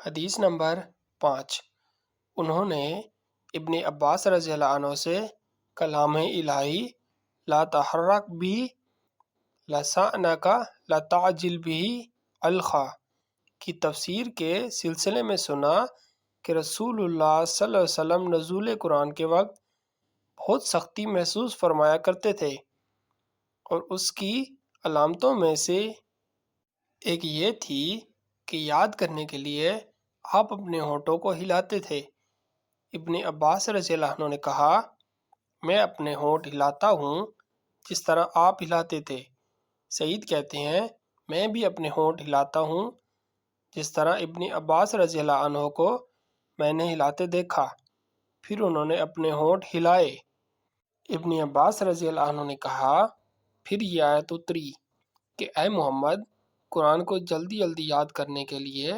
حدیث نمبر 5۔ انہوں نے ابن عباس رضی اللہ عنہ سے کلام الہی لا تحرک بھی لسانک لا تعجل بھی الخا کی تفسیر کے سلسلے میں سنا کہ رسول اللہ صلی اللہ علیہ وسلم نزول قرآن کے وقت بہت سختی محسوس فرمایا کرتے تھے، اور اس کی علامتوں میں سے ایک یہ تھی کہ یاد کرنے کے لیے آپ اپنے ہونٹوں کو ہلاتے تھے۔ ابن عباس رضی اللہ عنہ نے کہا، میں اپنے ہونٹ ہلاتا ہوں جس طرح آپ ہلاتے تھے۔ سعید کہتے ہیں، میں بھی اپنے ہونٹ ہلاتا ہوں جس طرح ابن عباس رضی اللہ عنہ کو میں نے ہلاتے دیکھا۔ پھر انہوں نے اپنے ہونٹ ہلائے۔ ابن عباس رضی اللہ عنہ نے کہا، پھر یہ آیت اتری کہ اے محمد، قرآن کو جلدی جلدی یاد کرنے کے لیے